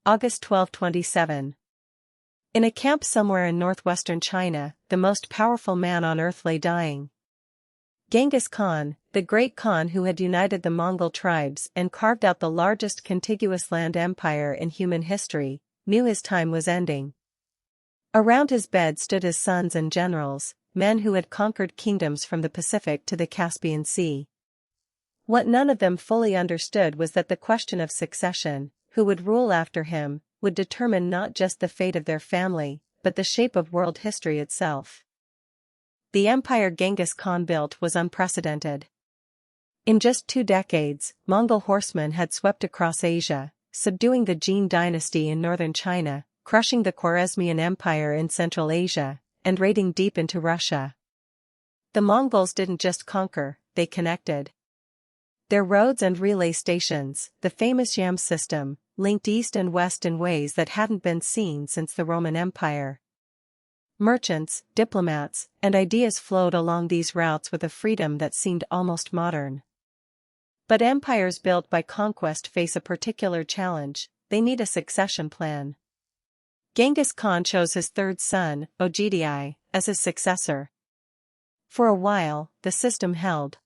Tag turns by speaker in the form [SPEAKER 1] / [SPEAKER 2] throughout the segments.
[SPEAKER 1] August 1227. In a camp somewhere in northwestern China, the most powerful man on earth lay dying. Genghis Khan, the great Khan who had united the Mongol tribes and carved out the largest contiguous land empire in human history, knew his time was ending. Around his bed stood his sons and generals, men who had conquered kingdoms from the Pacific to the Caspian Sea. What none of them fully understood was that the question of succession, who would rule after him, would determine not just the fate of their family, but the shape of world history itself. The empire Genghis Khan built was unprecedented. In just 2 decades, Mongol horsemen had swept across Asia, subduing the Jin dynasty in northern China, crushing the Khwarezmian Empire in Central Asia, and raiding deep into Russia. The Mongols didn't just conquer, they connected. Their roads and relay stations, the famous Yam system, linked east and west in ways that hadn't been seen since the Roman Empire. Merchants, diplomats, and ideas flowed along these routes with a freedom that seemed almost modern. But empires built by conquest face a particular challenge: they need a succession plan. Genghis Khan chose his third son, Ogidi, as his successor. For a while, the system held.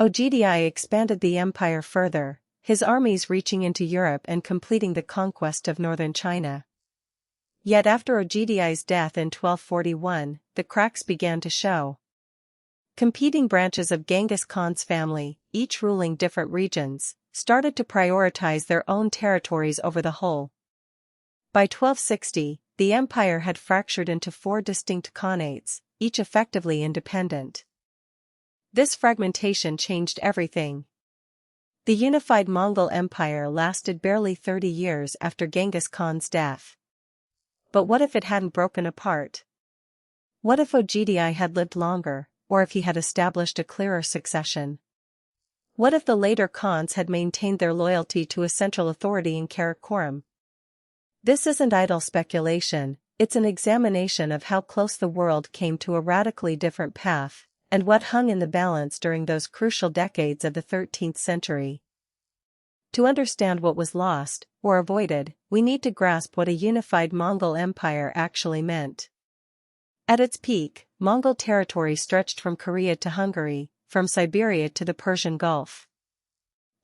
[SPEAKER 1] Ogidi expanded the empire further, his armies reaching into Europe and completing the conquest of northern China. Yet after Ogidi's death in 1241, the cracks began to show. Competing branches of Genghis Khan's family, each ruling different regions, started to prioritize their own territories over the whole. By 1260, the empire had fractured into 4 distinct khanates, each effectively independent. This fragmentation changed everything. The unified Mongol Empire lasted barely 30 years after Genghis Khan's death. But what if it hadn't broken apart? What if Ogidi had lived longer, or if he had established a clearer succession? What if the later Khans had maintained their loyalty to a central authority in Karakoram? This isn't idle speculation, it's an examination of how close the world came to a radically different path, and what hung in the balance during those crucial decades of the 13th century. To understand what was lost, or avoided, we need to grasp what a unified Mongol Empire actually meant. At its peak, Mongol territory stretched from Korea to Hungary, from Siberia to the Persian Gulf.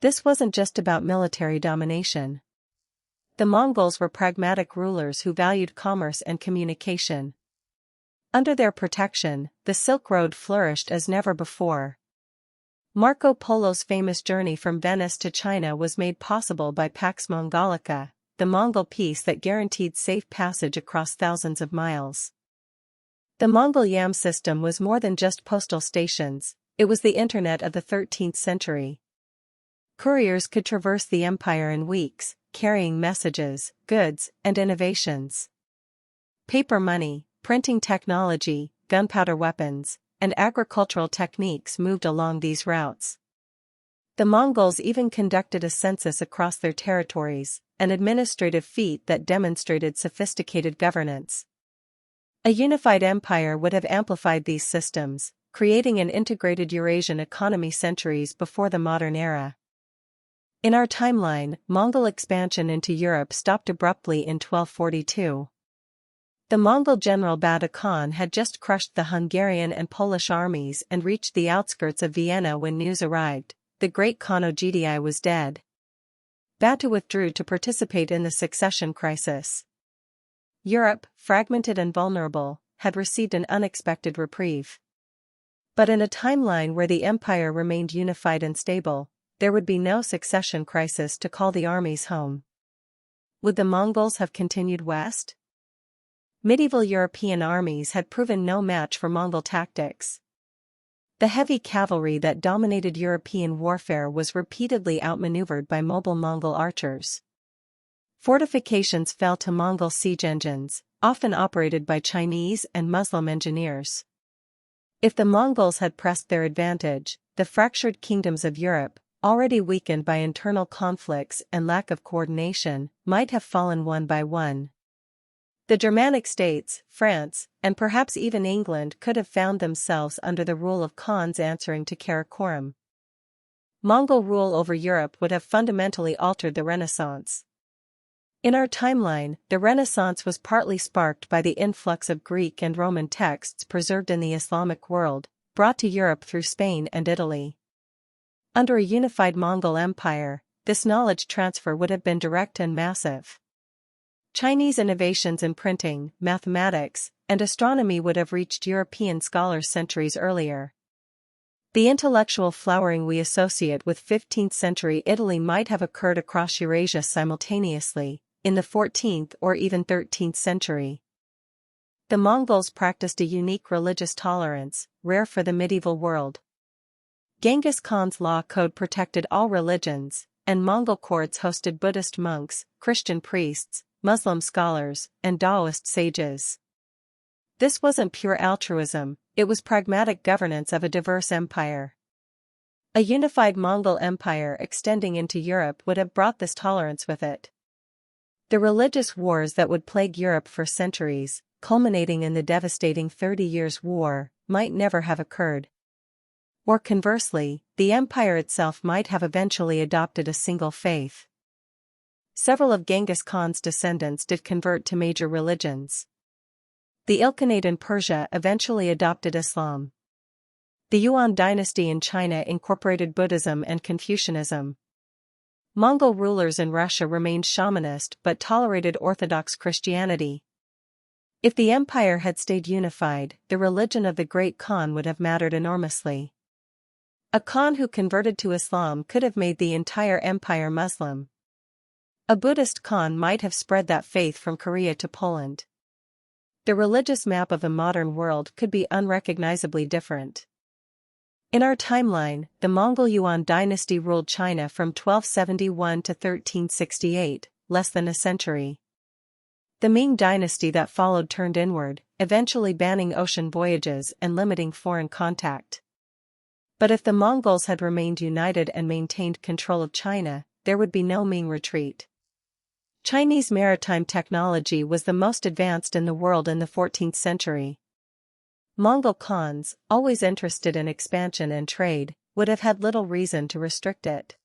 [SPEAKER 1] This wasn't just about military domination. The Mongols were pragmatic rulers who valued commerce and communication. Under their protection, the Silk Road flourished as never before. Marco Polo's famous journey from Venice to China was made possible by Pax Mongolica, the Mongol peace that guaranteed safe passage across thousands of miles. The Mongol Yam system was more than just postal stations, it was the internet of the 13th century. Couriers could traverse the empire in weeks, carrying messages, goods, and innovations. Paper money, printing technology, gunpowder weapons, and agricultural techniques moved along these routes. The Mongols even conducted a census across their territories, an administrative feat that demonstrated sophisticated governance. A unified empire would have amplified these systems, creating an integrated Eurasian economy centuries before the modern era. In our timeline, Mongol expansion into Europe stopped abruptly in 1242. The Mongol general Batu Khan had just crushed the Hungarian and Polish armies and reached the outskirts of Vienna when news arrived: the great Khan Ogidi was dead. Batu withdrew to participate in the succession crisis. Europe, fragmented and vulnerable, had received an unexpected reprieve. But in a timeline where the empire remained unified and stable, there would be no succession crisis to call the armies home. Would the Mongols have continued west? Medieval European armies had proven no match for Mongol tactics. The heavy cavalry that dominated European warfare was repeatedly outmaneuvered by mobile Mongol archers. Fortifications fell to Mongol siege engines, often operated by Chinese and Muslim engineers. If the Mongols had pressed their advantage, the fractured kingdoms of Europe, already weakened by internal conflicts and lack of coordination, might have fallen one by one. The Germanic states, France, and perhaps even England could have found themselves under the rule of Khans answering to Karakoram. Mongol rule over Europe would have fundamentally altered the Renaissance. In our timeline, the Renaissance was partly sparked by the influx of Greek and Roman texts preserved in the Islamic world, brought to Europe through Spain and Italy. Under a unified Mongol Empire, this knowledge transfer would have been direct and massive. Chinese innovations in printing, mathematics, and astronomy would have reached European scholars centuries earlier. The intellectual flowering we associate with 15th-century Italy might have occurred across Eurasia simultaneously, in the 14th or even 13th century. The Mongols practiced a unique religious tolerance, rare for the medieval world. Genghis Khan's law code protected all religions, and Mongol courts hosted Buddhist monks, Christian priests, Muslim scholars, and Taoist sages. This wasn't pure altruism, it was pragmatic governance of a diverse empire. A unified Mongol Empire extending into Europe would have brought this tolerance with it. The religious wars that would plague Europe for centuries, culminating in the devastating 30 Years' War, might never have occurred. Or conversely, the empire itself might have eventually adopted a single faith. Several of Genghis Khan's descendants did convert to major religions. The Ilkhanate in Persia eventually adopted Islam. The Yuan dynasty in China incorporated Buddhism and Confucianism. Mongol rulers in Russia remained shamanist but tolerated Orthodox Christianity. If the empire had stayed unified, the religion of the great Khan would have mattered enormously. A Khan who converted to Islam could have made the entire empire Muslim. A Buddhist Khan might have spread that faith from Korea to Poland. The religious map of a modern world could be unrecognizably different. In our timeline, the Mongol Yuan dynasty ruled China from 1271 to 1368, less than a century. The Ming dynasty that followed turned inward, eventually banning ocean voyages and limiting foreign contact. But if the Mongols had remained united and maintained control of China, there would be no Ming retreat. Chinese maritime technology was the most advanced in the world in the 14th century. Mongol Khans, always interested in expansion and trade, would have had little reason to restrict it.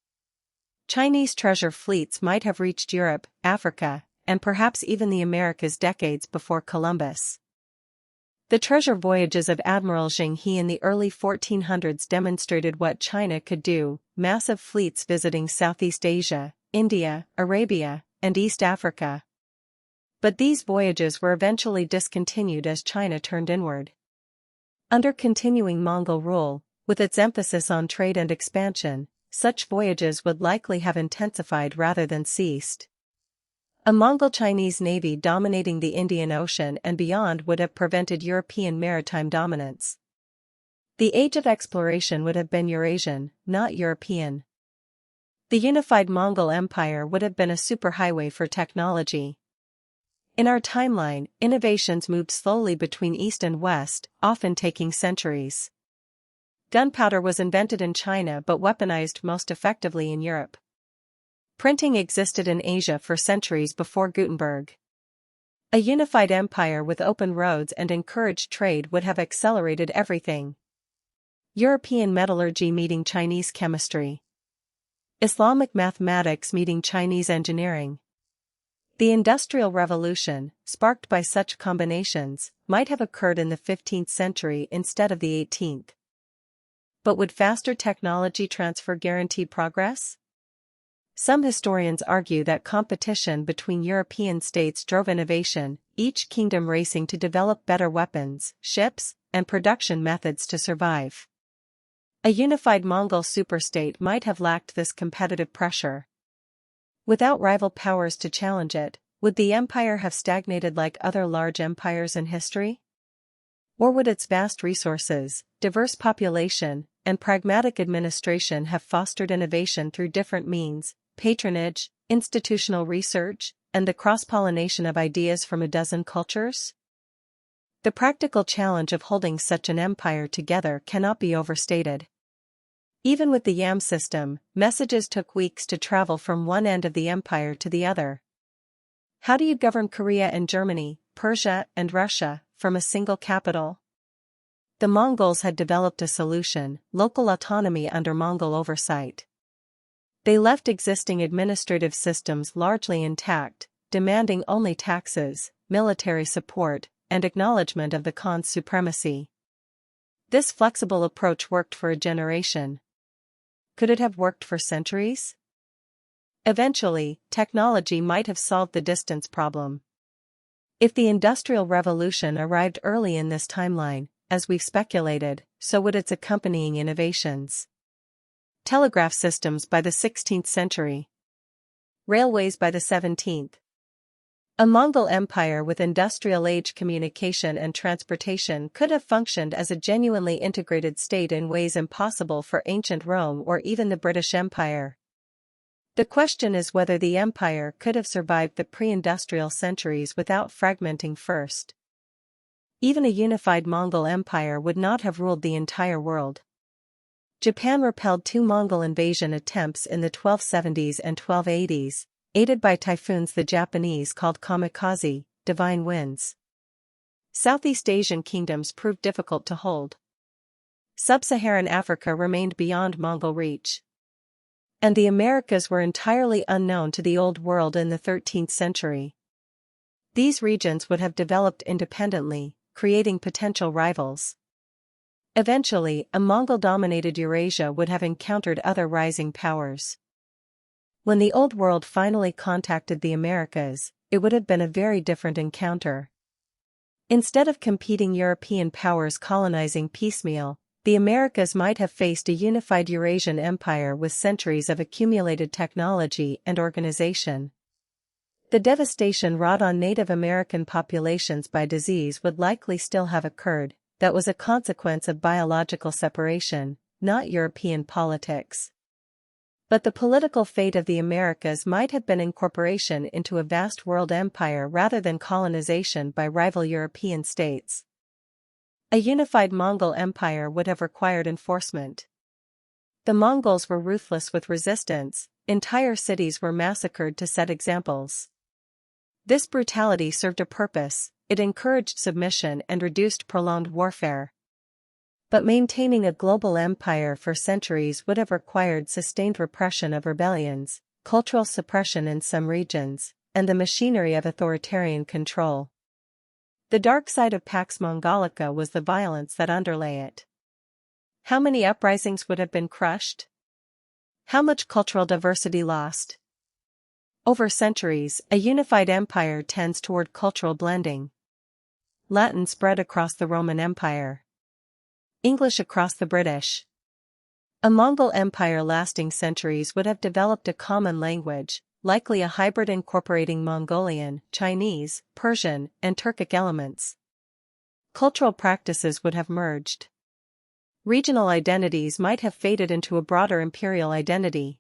[SPEAKER 1] Chinese treasure fleets might have reached Europe, Africa, and perhaps even the Americas decades before Columbus. The treasure voyages of Admiral Zheng He in the early 1400s demonstrated what China could do, massive fleets visiting Southeast Asia, India, Arabia, and East Africa. But these voyages were eventually discontinued as China turned inward. Under continuing Mongol rule, with its emphasis on trade and expansion, such voyages would likely have intensified rather than ceased. A Mongol-Chinese navy dominating the Indian Ocean and beyond would have prevented European maritime dominance. The age of exploration would have been Eurasian, not European. The unified Mongol Empire would have been a superhighway for technology. In our timeline, innovations moved slowly between East and West, often taking centuries. Gunpowder was invented in China but weaponized most effectively in Europe. Printing existed in Asia for centuries before Gutenberg. A unified empire with open roads and encouraged trade would have accelerated everything. European metallurgy meeting Chinese chemistry. Islamic mathematics meeting Chinese engineering. The Industrial Revolution, sparked by such combinations, might have occurred in the 15th century instead of the 18th. But would faster technology transfer guarantee progress? Some historians argue that competition between European states drove innovation, each kingdom racing to develop better weapons, ships, and production methods to survive. A unified Mongol superstate might have lacked this competitive pressure. Without rival powers to challenge it, would the empire have stagnated like other large empires in history? Or would its vast resources, diverse population, and pragmatic administration have fostered innovation through different means, patronage, institutional research, and the cross-pollination of ideas from a dozen cultures? The practical challenge of holding such an empire together cannot be overstated. Even with the Yam system, messages took weeks to travel from one end of the empire to the other. How do you govern Korea and Germany, Persia and Russia, from a single capital? The Mongols had developed a solution: local autonomy under Mongol oversight. They left existing administrative systems largely intact, demanding only taxes, military support, and acknowledgement of the Khan's supremacy. This flexible approach worked for a generation. Could it have worked for centuries? Eventually, technology might have solved the distance problem. If the Industrial Revolution arrived early in this timeline, as we've speculated, so would its accompanying innovations. Telegraph systems by the 16th century. Railways by the 17th. A Mongol Empire with industrial-age communication and transportation could have functioned as a genuinely integrated state in ways impossible for ancient Rome or even the British Empire. The question is whether the empire could have survived the pre-industrial centuries without fragmenting first. Even a unified Mongol Empire would not have ruled the entire world. Japan repelled 2 Mongol invasion attempts in the 1270s and 1280s, aided by typhoons the Japanese called kamikaze, divine winds. Southeast Asian kingdoms proved difficult to hold. Sub-Saharan Africa remained beyond Mongol reach. And the Americas were entirely unknown to the Old World in the 13th century. These regions would have developed independently, creating potential rivals. Eventually, a Mongol-dominated Eurasia would have encountered other rising powers. When the Old World finally contacted the Americas, it would have been a very different encounter. Instead of competing European powers colonizing piecemeal, the Americas might have faced a unified Eurasian empire with centuries of accumulated technology and organization. The devastation wrought on Native American populations by disease would likely still have occurred. That was a consequence of biological separation, not European politics. But the political fate of the Americas might have been incorporation into a vast world empire rather than colonization by rival European states. A unified Mongol Empire would have required enforcement. The Mongols were ruthless with resistance, entire cities were massacred to set examples. This brutality served a purpose. It encouraged submission and reduced prolonged warfare. But maintaining a global empire for centuries would have required sustained repression of rebellions, cultural suppression in some regions, and the machinery of authoritarian control. The dark side of Pax Mongolica was the violence that underlay it. How many uprisings would have been crushed? How much cultural diversity lost? Over centuries, a unified empire tends toward cultural blending. Latin spread across the Roman Empire. English across the British. A Mongol Empire lasting centuries would have developed a common language, likely a hybrid incorporating Mongolian, Chinese, Persian, and Turkic elements. Cultural practices would have merged. Regional identities might have faded into a broader imperial identity.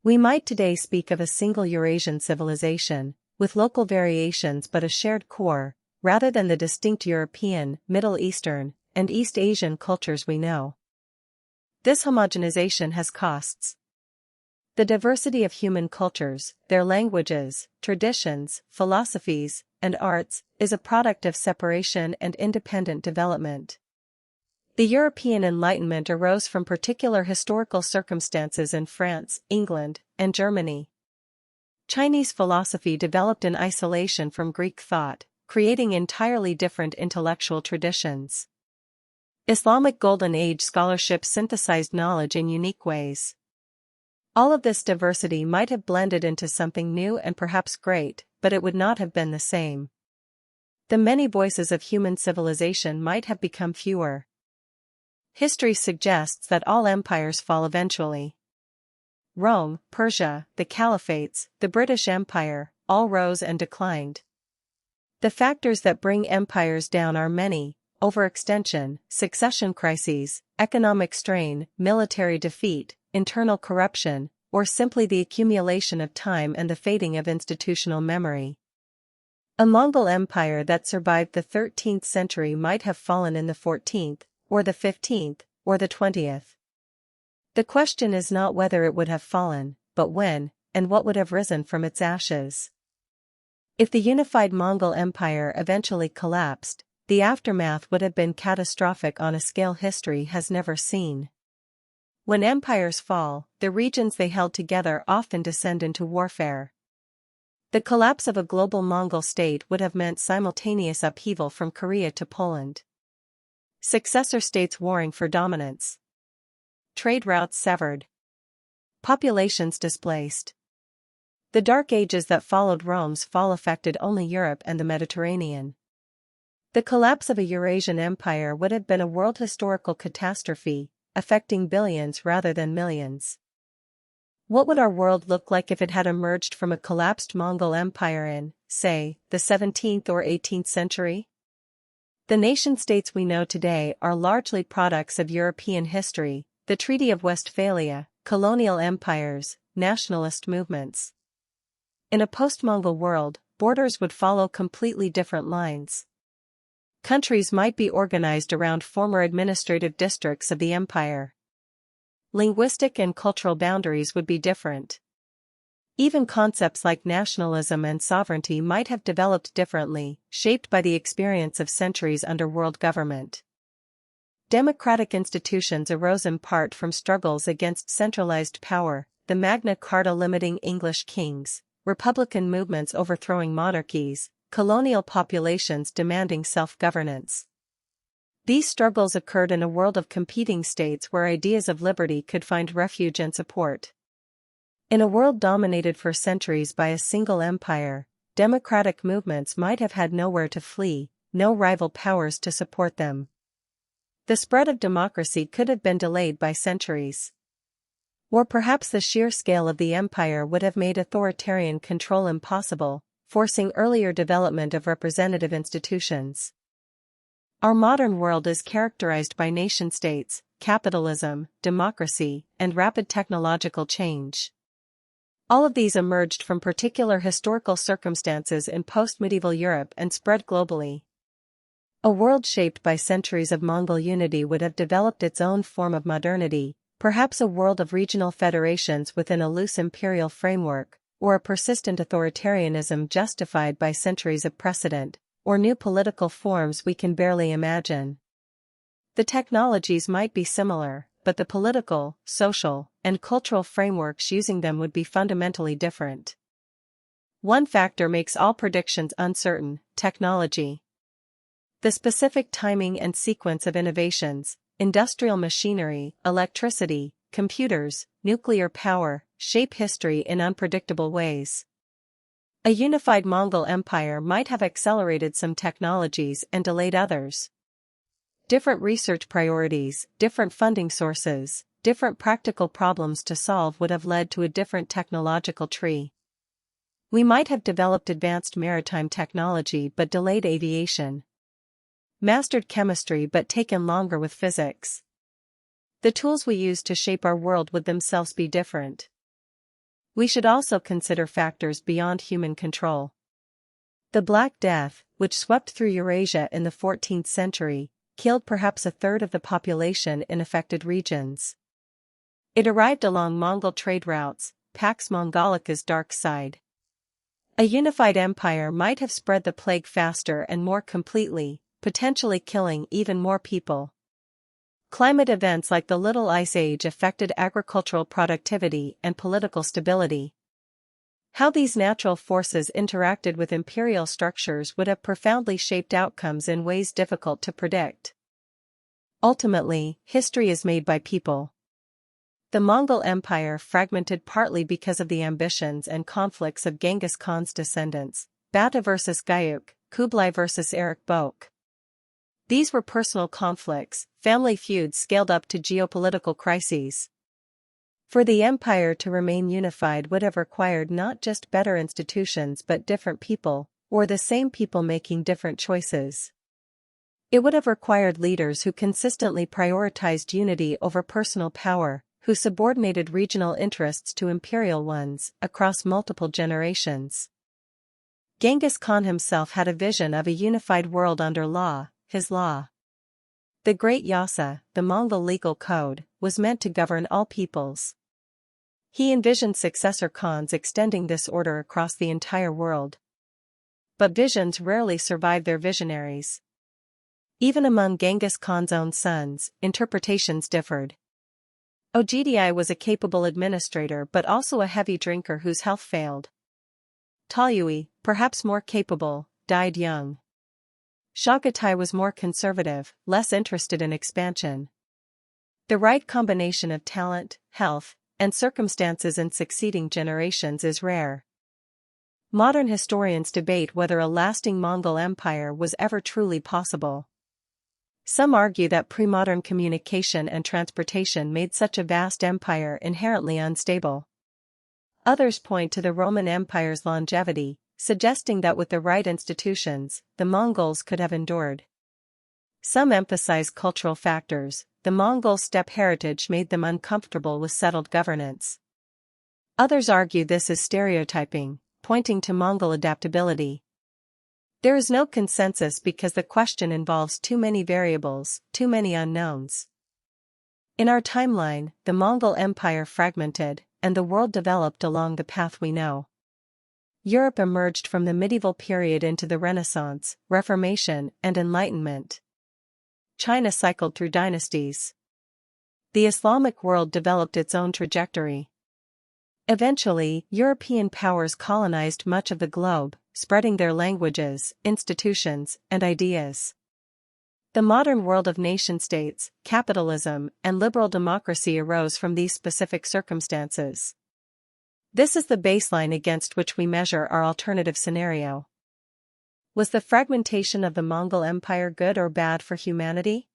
[SPEAKER 1] We might today speak of a single Eurasian civilization, with local variations but a shared core, rather than the distinct European, Middle Eastern, and East Asian cultures we know. This homogenization has costs. The diversity of human cultures, their languages, traditions, philosophies, and arts, is a product of separation and independent development. The European Enlightenment arose from particular historical circumstances in France, England, and Germany. Chinese philosophy developed in isolation from Greek thought, creating entirely different intellectual traditions. Islamic Golden Age scholarship synthesized knowledge in unique ways. All of this diversity might have blended into something new and perhaps great, but it would not have been the same. The many voices of human civilization might have become fewer. History suggests that all empires fall eventually. Rome, Persia, the Caliphates, the British Empire, all rose and declined. The factors that bring empires down are many: overextension, succession crises, economic strain, military defeat, internal corruption, or simply the accumulation of time and the fading of institutional memory. A Mongol Empire that survived the 13th century might have fallen in the 14th, or the 15th, or the 20th. The question is not whether it would have fallen, but when, and what would have risen from its ashes. If the unified Mongol Empire eventually collapsed, the aftermath would have been catastrophic on a scale history has never seen. When empires fall, the regions they held together often descend into warfare. The collapse of a global Mongol state would have meant simultaneous upheaval from Korea to Poland. Successor states warring for dominance. Trade routes severed. Populations displaced. The Dark Ages that followed Rome's fall affected only Europe and the Mediterranean. The collapse of a Eurasian empire would have been a world historical catastrophe, affecting billions rather than millions. What would our world look like if it had emerged from a collapsed Mongol empire in, say, the 17th or 18th century? The nation-states we know today are largely products of European history, the Treaty of Westphalia, colonial empires, nationalist movements. In a post-Mongol world, borders would follow completely different lines. Countries might be organized around former administrative districts of the empire. Linguistic and cultural boundaries would be different. Even concepts like nationalism and sovereignty might have developed differently, shaped by the experience of centuries under world government. Democratic institutions arose in part from struggles against centralized power, the Magna Carta limiting English kings, republican movements overthrowing monarchies, colonial populations demanding self-governance. These struggles occurred in a world of competing states where ideas of liberty could find refuge and support. In a world dominated for centuries by a single empire, democratic movements might have had nowhere to flee, no rival powers to support them. The spread of democracy could have been delayed by centuries. Or perhaps the sheer scale of the empire would have made authoritarian control impossible, forcing earlier development of representative institutions. Our modern world is characterized by nation-states, capitalism, democracy, and rapid technological change. All of these emerged from particular historical circumstances in post-medieval Europe and spread globally. A world shaped by centuries of Mongol unity would have developed its own form of modernity, perhaps a world of regional federations within a loose imperial framework, or a persistent authoritarianism justified by centuries of precedent, or new political forms we can barely imagine. The technologies might be similar, but the political, social, and cultural frameworks using them would be fundamentally different. One factor makes all predictions uncertain: technology. The specific timing and sequence of innovations, industrial machinery, electricity, computers, nuclear power, shape history in unpredictable ways. A unified Mongol Empire might have accelerated some technologies and delayed others. Different research priorities, different funding sources, different practical problems to solve would have led to a different technological tree. We might have developed advanced maritime technology but delayed aviation. Mastered chemistry but taken longer with physics. The tools we use to shape our world would themselves be different. We should also consider factors beyond human control. The Black Death, which swept through Eurasia in the 14th century, killed perhaps a third of the population in affected regions. It arrived along Mongol trade routes, Pax Mongolica's dark side. A unified empire might have spread the plague faster and more completely, potentially killing even more people. Climate events like the Little Ice Age affected agricultural productivity and political stability. How these natural forces interacted with imperial structures would have profoundly shaped outcomes in ways difficult to predict. Ultimately, history is made by people. The Mongol Empire fragmented partly because of the ambitions and conflicts of Genghis Khan's descendants, Bata versus Gayuk, Kublai versus Erik Bok. These were personal conflicts, family feuds scaled up to geopolitical crises. For the empire to remain unified would have required not just better institutions but different people, or the same people making different choices. It would have required leaders who consistently prioritized unity over personal power, who subordinated regional interests to imperial ones, across multiple generations. Genghis Khan himself had a vision of a unified world under law, his law. The Great Yasa, the Mongol legal code, was meant to govern all peoples. He envisioned successor Khans extending this order across the entire world. But visions rarely survive their visionaries. Even among Genghis Khan's own sons, interpretations differed. Ogidi was a capable administrator but also a heavy drinker whose health failed. Taoyuan, perhaps more capable, died young. Chagatai was more conservative, less interested in expansion. The right combination of talent, health, and circumstances in succeeding generations is rare. Modern historians debate whether a lasting Mongol Empire was ever truly possible. Some argue that pre-modern communication and transportation made such a vast empire inherently unstable. Others point to the Roman Empire's longevity, suggesting that with the right institutions, the Mongols could have endured. Some emphasize cultural factors. The Mongol steppe heritage made them uncomfortable with settled governance. Others argue this is stereotyping, pointing to Mongol adaptability. There is no consensus because the question involves too many variables, too many unknowns. In our timeline, the Mongol Empire fragmented, and the world developed along the path we know. Europe emerged from the medieval period into the Renaissance, Reformation, and Enlightenment. China cycled through dynasties. The Islamic world developed its own trajectory. Eventually, European powers colonized much of the globe, spreading their languages, institutions, and ideas. The modern world of nation-states, capitalism, and liberal democracy arose from these specific circumstances. This is the baseline against which we measure our alternative scenario. Was the fragmentation of the Mongol Empire good or bad for humanity?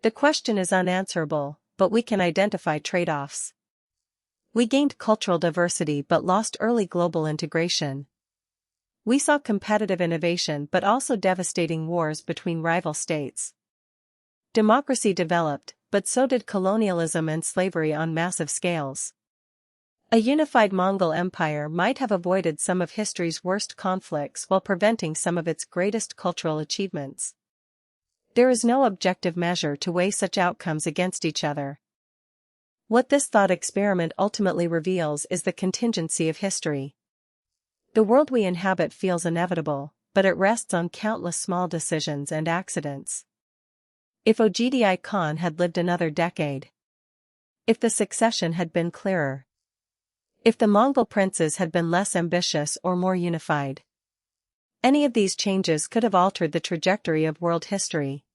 [SPEAKER 1] The question is unanswerable, but we can identify trade-offs. We gained cultural diversity but lost early global integration. We saw competitive innovation but also devastating wars between rival states. Democracy developed, but so did colonialism and slavery on massive scales. A unified Mongol Empire might have avoided some of history's worst conflicts while preventing some of its greatest cultural achievements. There is no objective measure to weigh such outcomes against each other. What this thought experiment ultimately reveals is the contingency of history. The world we inhabit feels inevitable, but it rests on countless small decisions and accidents. If Ogdi Khan had lived another decade, if the succession had been clearer, if the Mongol princes had been less ambitious or more unified, any of these changes could have altered the trajectory of world history.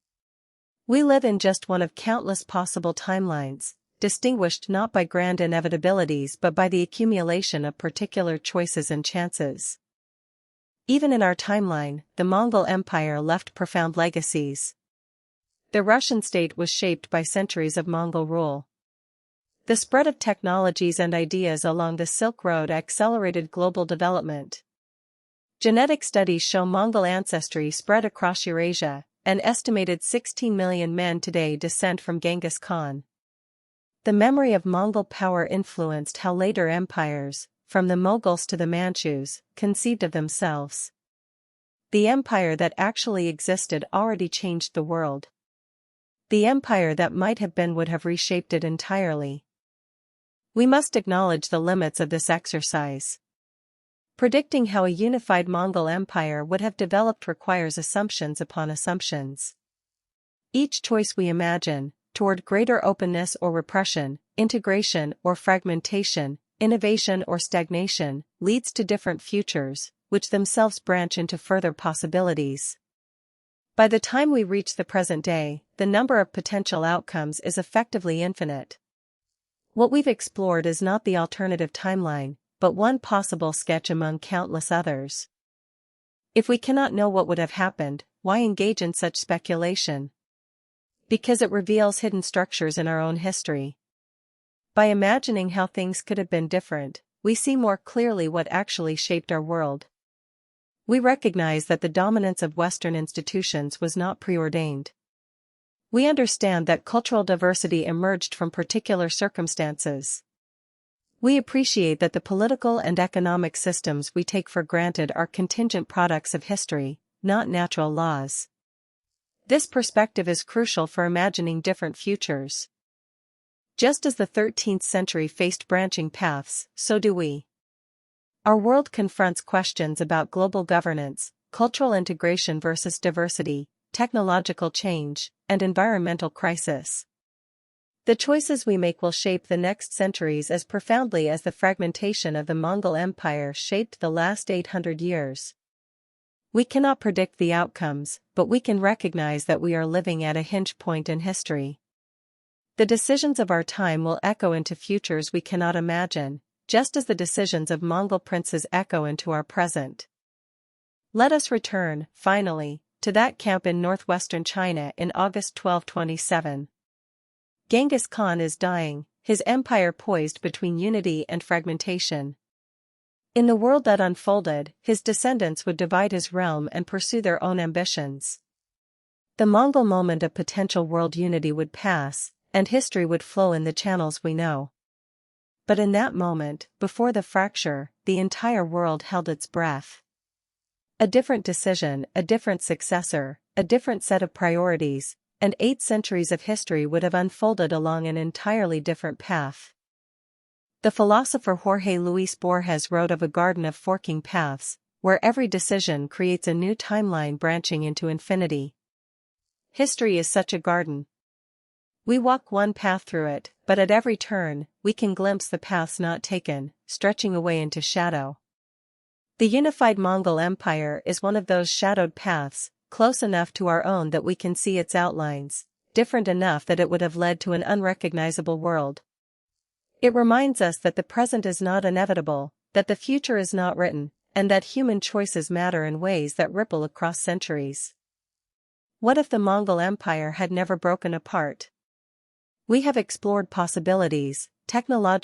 [SPEAKER 1] We live in just one of countless possible timelines, distinguished not by grand inevitabilities but by the accumulation of particular choices and chances. Even in our timeline, the Mongol Empire left profound legacies. The Russian state was shaped by centuries of Mongol rule. The spread of technologies and ideas along the Silk Road accelerated global development. Genetic studies show Mongol ancestry spread across Eurasia. An estimated 16 million men today descend from Genghis Khan. The memory of Mongol power influenced how later empires, from the Moguls to the Manchus, conceived of themselves. The empire that actually existed already changed the world. The empire that might have been would have reshaped it entirely. We must acknowledge the limits of this exercise. Predicting how a unified Mongol Empire would have developed requires assumptions upon assumptions. Each choice we imagine, toward greater openness or repression, integration or fragmentation, innovation or stagnation, leads to different futures, which themselves branch into further possibilities. By the time we reach the present day, the number of potential outcomes is effectively infinite. What we've explored is not the alternative timeline, but one possible sketch among countless others. If we cannot know what would have happened, why engage in such speculation? Because it reveals hidden structures in our own history. By imagining how things could have been different, we see more clearly what actually shaped our world. We recognize that the dominance of Western institutions was not preordained. We understand that cultural diversity emerged from particular circumstances. We appreciate that the political and economic systems we take for granted are contingent products of history, not natural laws. This perspective is crucial for imagining different futures. Just as the 13th century faced branching paths, so do we. Our world confronts questions about global governance, cultural integration versus diversity, technological change, and environmental crisis. The choices we make will shape the next centuries as profoundly as the fragmentation of the Mongol Empire shaped the last 800 years. We cannot predict the outcomes, but we can recognize that we are living at a hinge point in history. The decisions of our time will echo into futures we cannot imagine, just as the decisions of Mongol princes echo into our present. Let us return, finally, to that camp in northwestern China in August 1227. Genghis Khan is dying, his empire poised between unity and fragmentation. In the world that unfolded, his descendants would divide his realm and pursue their own ambitions. The Mongol moment of potential world unity would pass, and history would flow in the channels we know. But in that moment, before the fracture, the entire world held its breath. A different decision, a different successor, a different set of priorities, and 8 centuries of history would have unfolded along an entirely different path. The philosopher Jorge Luis Borges wrote of a garden of forking paths, where every decision creates a new timeline branching into infinity. History is such a garden. We walk one path through it, but at every turn, we can glimpse the paths not taken, stretching away into shadow. The unified Mongol Empire is one of those shadowed paths, close enough to our own that we can see its outlines, different enough that it would have led to an unrecognizable world. It reminds us that the present is not inevitable, that the future is not written, and that human choices matter in ways that ripple across centuries. What if the Mongol Empire had never broken apart? We have explored possibilities: technological